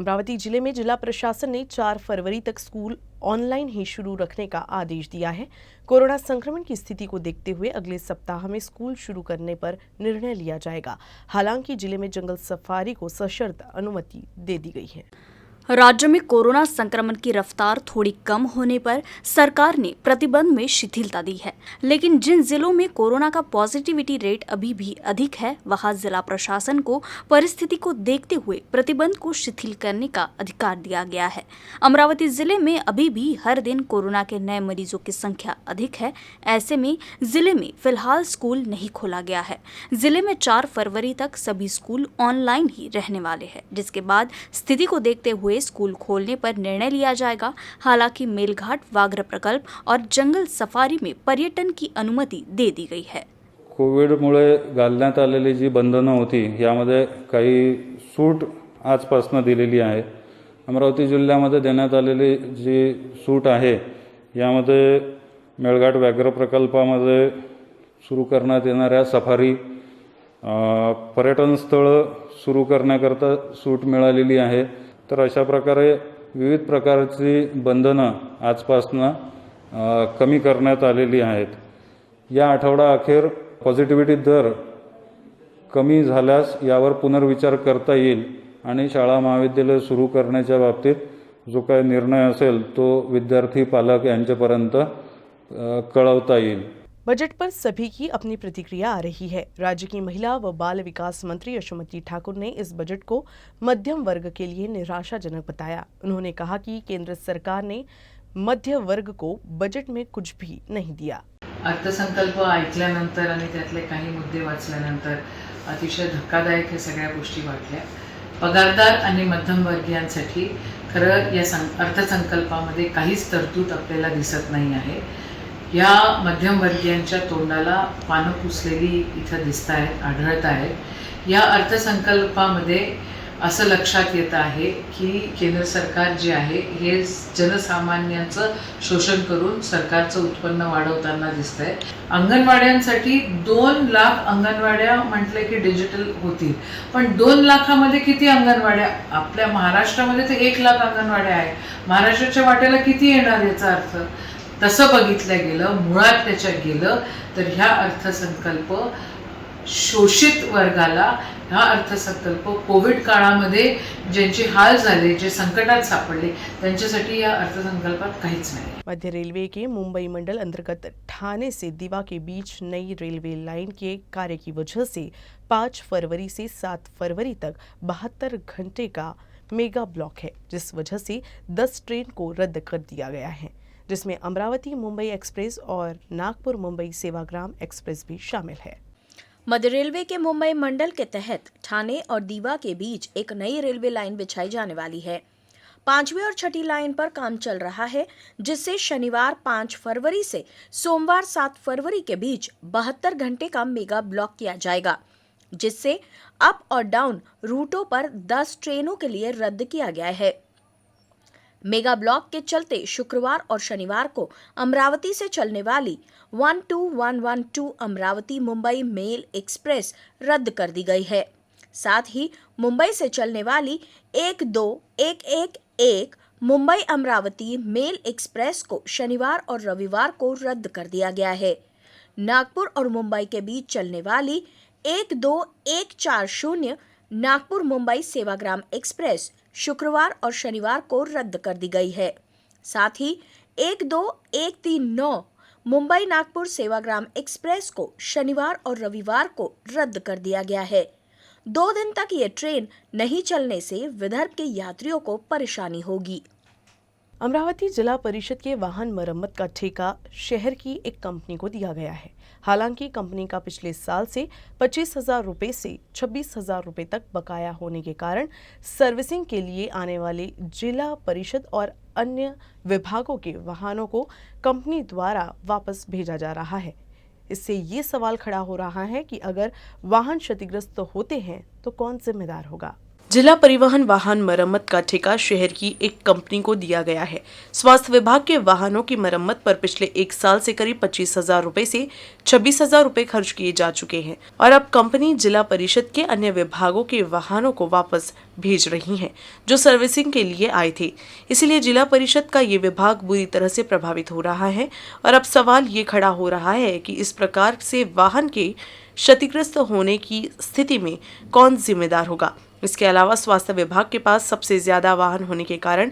अमरावती जिले में जिला प्रशासन ने 4 फरवरी तक स्कूल ऑनलाइन ही शुरू रखने का आदेश दिया है। कोरोना संक्रमण की स्थिति को देखते हुए अगले सप्ताह में स्कूल शुरू करने पर निर्णय लिया जाएगा। हालांकि जिले में जंगल सफारी को सशर्त अनुमति दे दी गई है। राज्य में कोरोना संक्रमण की रफ्तार थोड़ी कम होने पर सरकार ने प्रतिबंध में शिथिलता दी है, लेकिन जिन जिलों में कोरोना का पॉजिटिविटी रेट अभी भी अधिक है, वहां जिला प्रशासन को परिस्थिति को देखते हुए प्रतिबंध को शिथिल करने का अधिकार दिया गया है। अमरावती जिले में अभी भी हर दिन कोरोना के नए मरीजों की संख्या अधिक है। ऐसे में जिले में फिलहाल स्कूल नहीं खोला गया है। जिले में 4 फरवरी तक सभी स्कूल ऑनलाइन ही रहने वाले हैं, जिसके बाद स्थिति को देखते हुए स्कूल खोलने पर निर्णय लिया जाएगा। हालांकि मेलघाट व्याघ्र प्रकल्प और जंगल सफारी में पर्यटन की अनुमति दे दी गई है। कोविडमुळे घालण्यात आलेली जी बंधनं होती यामध्ये काही सूट आजपासून दिलेली आहे। अमरावती जिल्ह्यामध्ये देण्यात आलेली जी सूट आहे यामध्ये मेळघाट व्याघ्र प्रकल्पामध्ये सुरू करण्यात येणाऱ्या सफारी पर्यटन स्थळ सुरू करण्याकरता सूट मिळालेली आहे। तर अशा प्रकारे विविध प्रकारची बंधनं आजपासून कमी करण्यात आलेली आहेत। या आठवडा अखेर पॉझिटिव्हिटी दर कमी झाल्यास यावर पुनर्विचार करता येईल आणि शाळा महाविद्यालय सुरू करण्याच्या बाबतीत जो काही निर्णय असेल तो विद्यार्थी पालक यांच्यापर्यंत कळवता येईल। बजट पर सभी की अपनी प्रतिक्रिया आ रही है। राज्य की महिला व बाल विकास मंत्री यशोमती ठाकुर ने इस बजट को मध्यम वर्ग के लिए निराशाजनक बताया। उन्होंने कहा कि केंद्र सरकार ने मध्य वर्ग को बजट में कुछ भी नहीं दिया। अर्थसंकल्प ऐकल्यानंतर आणि त्यातले काही मुद्दे वाचल्यानंतर अतिशय धक्कादायक हे सगळ्या गोष्टी वाटल्या। पगारदार आणि मध्यमवर्गीयांसाठी खरं या अर्थसंकल्पामध्ये काहीच तरतूद आपल्याला दिसत नाही आहे। या मध्यमवर्गीयांच्या तोंडाला पानं पुसलेली इथं दिसत आहेत, आढळत आहेत। या अर्थसंकल्पामध्ये असं लक्षात येत आहे की केंद्र सरकार जे आहे हे जनसामान्यांचं शोषण करून सरकारचं उत्पन्न वाढवताना दिसतंय। अंगणवाड्यांसाठी 2 लाख अंगणवाड्या म्हटले की डिजिटल होतील, पण 2 लाखामध्ये किती अंगणवाड्या? आपल्या महाराष्ट्रामध्ये तर 1 लाख अंगणवाड्या आहेत। महाराष्ट्राच्या वाट्याला किती येणार याचा अर्थ? तसं बघितलं गेलं, मुळात त्याच्यात गेलं तर ह्या अर्थसंकल्प शोषित वर्गाला, हा अर्थसंकल्प कोविड काळामध्ये ज्यांचे हाल झाले, जे संकटात सापडले, त्यांच्यासाठी या अर्थसंकल्पात काहीच नाही। मध्य रेलवे के मुंबई मंडल अंतर्गत ठाणे से दीवा के बीच नई रेलवे लाइन के कार्य की वजह से 5 फरवरी से 7 फरवरी तक 72 घंटे का मेगा ब्लॉक है, जिस वजह से 10 ट्रेन को रद्द कर दिया गया है, जिसमें अमरावती मुंबई एक्सप्रेस और नागपुर मुंबई सेवाग्राम एक्सप्रेस भी शामिल है। मध्य रेलवे के मुंबई मंडल के तहत ठाणे और दीवा के बीच एक नई रेलवे लाइन बिछाई जाने वाली है। 5वीं और 6ठी लाइन पर काम चल रहा है, जिससे शनिवार 5 फरवरी से सोमवार 7 फरवरी के बीच 72 घंटे का मेगा ब्लॉक किया जाएगा, जिससे अप और डाउन रूटों पर 10 ट्रेनों के लिए रद्द किया गया है। मेगा ब्लॉक के चलते शुक्रवार और शनिवार को अमरावती से चलने वाली 12112 अमरावती मुंबई मेल एक्सप्रेस रद्द कर दी गई है। साथ ही मुंबई से चलने वाली 12111 मुंबई अमरावती मेल एक्सप्रेस को शनिवार और रविवार को रद्द कर दिया गया है। नागपुर और मुंबई के बीच चलने वाली 12140 नागपुर मुंबई सेवाग्राम एक्सप्रेस शुक्रवार और शनिवार को रद्द कर दी गई है। साथ ही 12139 मुंबई नागपुर सेवाग्राम एक्सप्रेस को शनिवार और रविवार को रद्द कर दिया गया है। 2 दिन तक ये ट्रेन नहीं चलने से विदर्भ के यात्रियों को परेशानी होगी। अमरावती जिला परिषद के वाहन मरम्मत का ठेका शहर की एक कंपनी को दिया गया है। हालांकि कंपनी का पिछले साल से 25,000 रुपये से 26,000 रुपये तक बकाया होने के कारण सर्विसिंग के लिए आने वाले जिला परिषद और अन्य विभागों के वाहनों को कंपनी द्वारा वापस भेजा जा रहा है। इससे ये सवाल खड़ा हो रहा है कि अगर वाहन क्षतिग्रस्त होते हैं तो कौन जिम्मेदार होगा। जिला परिवहन वाहन मरम्मत का ठेका शहर की एक कंपनी को दिया गया है। स्वास्थ्य विभाग के वाहनों की मरम्मत पर पिछले 1 साल से करीब 25,000 रुपए से 26,000 रुपए खर्च किए जा चुके हैं और अब कंपनी जिला परिषद के अन्य विभागों के वाहनों को वापस भेज रही है जो सर्विसिंग के लिए आए थे। इसलिए जिला परिषद का ये विभाग बुरी तरह से प्रभावित हो रहा है और अब सवाल ये खड़ा हो रहा है कि इस प्रकार से वाहन के क्षतिग्रस्त होने की स्थिति में कौन जिम्मेदार होगा। इसके अलावा स्वास्थ्य विभाग के पास सबसे ज्यादा वाहन होने के कारण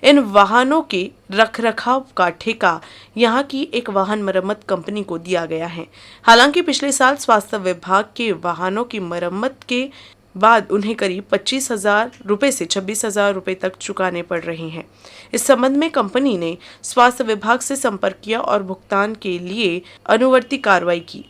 इन वाहनों के रखरखाव का ठेका यहां की एक वाहन मरम्मत कंपनी को दिया गया है। हालांकि पिछले साल स्वास्थ्य विभाग के वाहनों की मरम्मत के बाद उन्हें करीब 25,000 रुपए से 26,000 रुपए तक चुकाने पड़ रहे हैं। इस संबंध में कंपनी ने स्वास्थ्य विभाग से संपर्क किया और भुगतान के लिए अनुवर्ती कार्रवाई की।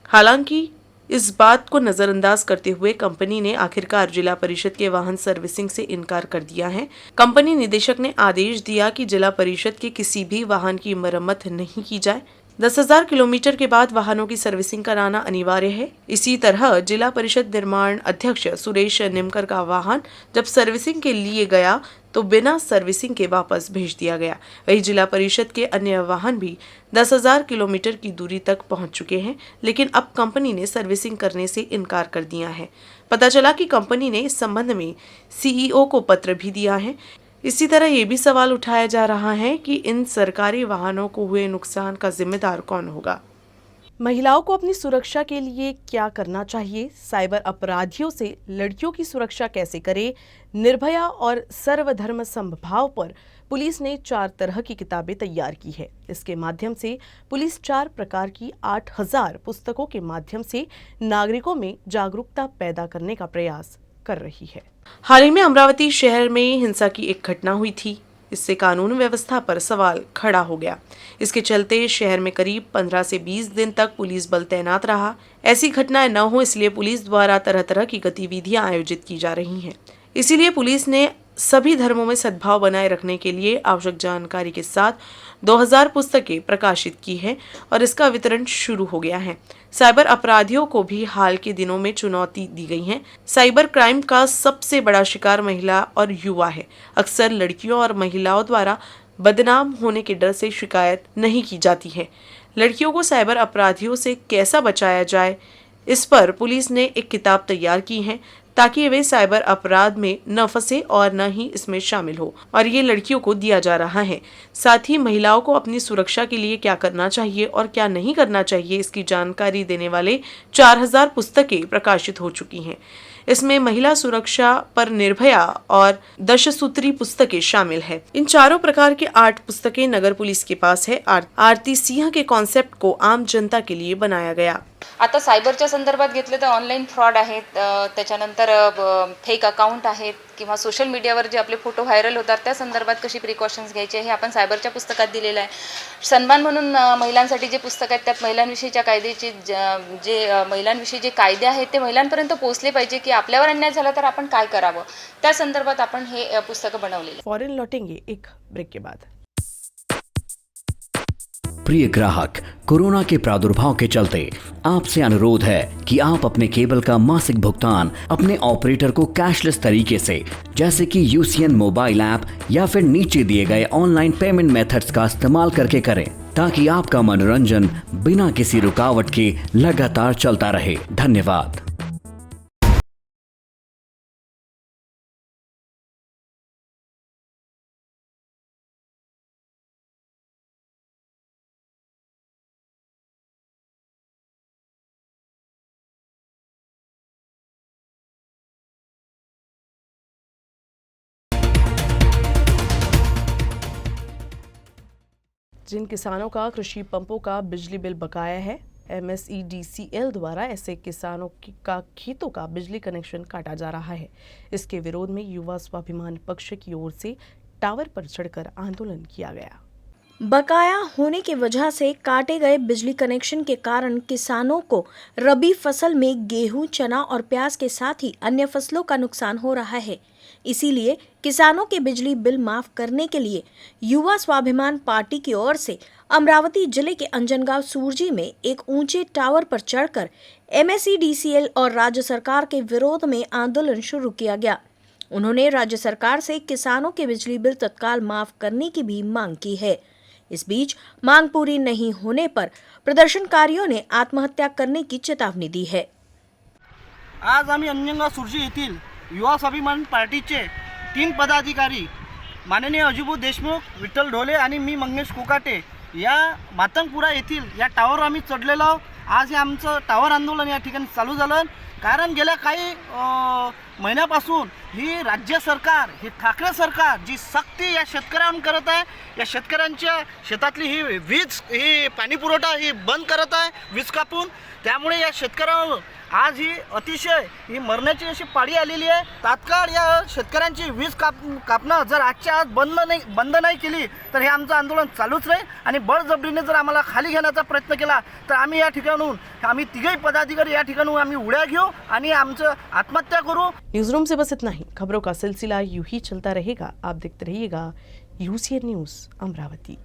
हालांकि इस बात को नजरअंदाज करते हुए कंपनी ने आखिरकार जिला परिषद के वाहन सर्विसिंग से इनकार कर दिया है। कंपनी निदेशक ने आदेश दिया कि जिला परिषद के किसी भी वाहन की मरम्मत नहीं की जाए। 10,000 किलोमीटर के बाद वाहनों की सर्विसिंग कराना अनिवार्य है। इसी तरह जिला परिषद निर्माण अध्यक्ष सुरेश निमकर का वाहन जब सर्विसिंग के लिए गया तो बिना सर्विसिंग के वापस भेज दिया गया। वहीं जिला परिषद के अन्य वाहन भी 10,000 किलोमीटर की दूरी तक पहुंच चुके हैं, लेकिन अब कंपनी ने सर्विसिंग करने से इनकार कर दिया है। पता चला कि कंपनी ने इस संबंध में सीईओ को पत्र भी दिया है। इसी तरह ये भी सवाल उठाया जा रहा है कि इन सरकारी वाहनों को हुए नुकसान का जिम्मेदार कौन होगा। महिलाओं को अपनी सुरक्षा के लिए क्या करना चाहिए, साइबर अपराधियों से लड़कियों की सुरक्षा कैसे करें, निर्भया और सर्वधर्म समभाव पर पुलिस ने 4 तरह की किताबें तैयार की है। इसके माध्यम से पुलिस 4 प्रकार की 8,000 पुस्तकों के माध्यम से नागरिकों में जागरूकता पैदा करने का प्रयास कर रही है। हाल ही में अमरावती शहर में हिंसा की एक घटना हुई थी। इससे कानून व्यवस्था पर सवाल खड़ा हो गया। इसके चलते शहर में करीब 15 से 20 दिन तक पुलिस बल तैनात रहा। ऐसी घटनाएं न हो इसलिए पुलिस द्वारा तरह तरह की गतिविधियां आयोजित की जा रही हैं। इसीलिए पुलिस ने सभी धर्मों में सद्भाव बनाए रखने के लिए आवश्यक जानकारी के साथ 2000 पुस्तकें प्रकाशित की है और इसका वितरण शुरू हो गया है। साइबर अपराधियों को भी हाल के दिनों में चुनौती दी गई है। साइबर क्राइम का सबसे बड़ा शिकार महिला और युवा है। अक्सर लड़कियों और महिलाओं द्वारा बदनाम होने के डर से शिकायत नहीं की जाती है। लड़कियों को साइबर अपराधियों से कैसा बचाया जाए, इस पर पुलिस ने एक किताब तैयार की है ताकि वे साइबर अपराध में न फंसे और न ही इसमें शामिल हो, और ये लड़कियों को दिया जा रहा है। साथ ही महिलाओं को अपनी सुरक्षा के लिए क्या करना चाहिए और क्या नहीं करना चाहिए, इसकी जानकारी देने वाले 4,000 पुस्तकें प्रकाशित हो चुकी हैं। इसमें महिला सुरक्षा पर निर्भया और दशसूत्री पुस्तकें शामिल है। इन चारों प्रकार के 8 पुस्तकें नगर पुलिस के पास है। आरती सिंह के कॉन्सेप्ट को आम जनता के लिए बनाया गया। आता सायबरच्या संदर्भात घेतले तर ऑनलाईन फ्रॉड आहेत, त्याच्यानंतर फेक अकाउंट आहेत किंवा सोशल मीडियावर जे आपले फोटो व्हायरल होतात त्या संदर्भात कशी प्रिकॉशन्स घ्यायचे हे आपण सायबरच्या पुस्तकात दिलेलं आहे। सन्मान म्हणून महिलांसाठी जे पुस्तक आहेत त्यात महिलांविषयीच्या कायद्याचे जे महिलांविषयी जे कायदे आहेत ते महिलांपर्यंत पोहोचले पाहिजे की आपल्यावर अन्याय झाला तर आपण काय करावं, त्या संदर्भात आपण हे पुस्तकं बनवलेली आहे। फॉरेन लौटेंगे एक ब्रेक के बाद। प्रिय ग्राहक, कोरोना के प्रादुर्भाव के चलते आपसे अनुरोध है कि आप अपने केबल का मासिक भुगतान अपने ऑपरेटर को कैशलेस तरीके से, जैसे कि यूसीएन मोबाइल ऐप या फिर नीचे दिए गए ऑनलाइन पेमेंट मेथड्स का इस्तेमाल करके करें, ताकि आपका मनोरंजन बिना किसी रुकावट के लगातार चलता रहे। धन्यवाद। जिन किसानों का कृषि पंपों का बिजली बिल बकाया है, MSEDCL द्वारा ऐसे किसानों का खेतों का बिजली कनेक्शन काटा जा रहा है। इसके विरोध में युवा स्वाभिमान पक्ष की ओर से टावर पर चढ़कर आंदोलन किया गया। बकाया होने की वजह से काटे गए बिजली कनेक्शन के कारण किसानों को रबी फसल में गेहूं, चना और प्याज के साथ ही अन्य फसलों का नुकसान हो रहा है। इसीलिए किसानों के बिजली बिल माफ करने के लिए युवा स्वाभिमान पार्टी की ओर से अमरावती जिले के अंजनगांव सूरजी में एक ऊंचे टावर पर चढ़कर MSEDCL और राज्य सरकार के विरोध में आंदोलन शुरू किया गया। उन्होंने राज्य सरकार से किसानों के बिजली बिल तत्काल माफ करने की भी मांग की है। इस बीच मांग पूरी नहीं होने पर प्रदर्शनकारियों ने आत्महत्या करने की चेतावनी दी है। आज आम्ही अंजनगाव सुर्जी येथील युवा स्वाभिमान पार्टीचे 3 पदाधिकारी माननीय अजिबू देशमुख, विठ्ठल ढोले आणि मी मंगेश कोकाटे या मातंगपुरा येथील या टावर आम्ही चढलेलो आहोत। आज हे आमचं टावर आंदोलन या ठिकाणी चालू झालं, कारण गेल्या काही महिन्यापासून ही राज्य सरकार, ही ठाकरे सरकार जी सक्ती या शेतकऱ्यांवर करत आहे, या शेतकऱ्यांच्या शेतातली ही वीज, ही पाणी पुरवठा ही बंद करत आहे वीज कापून। त्यामुळे या शेतकऱ्यांवर आज ही अतिशय ही मरण्याची अशी पाळी आलेली आहे। तात्काळ या शेतकऱ्यांची वीज कापणं जर आजच्या आज बंद नाही केली तर हे आमचं आंदोलन चालूच राहील आणि बळजबरीने जर आम्हाला खाली घेण्याचा प्रयत्न केला तर आम्ही या ठिकाणून, आम्ही तिघही पदाधिकारी या ठिकाणून आम्ही उड्या घेऊ आणि आमचं आत्महत्या करू। न्यूज रूम से बस इतना ही। खबरों का सिलसिला यूं ही चलता रहेगा। आप देखते रहिएगा UCN न्यूज़ अमरावती।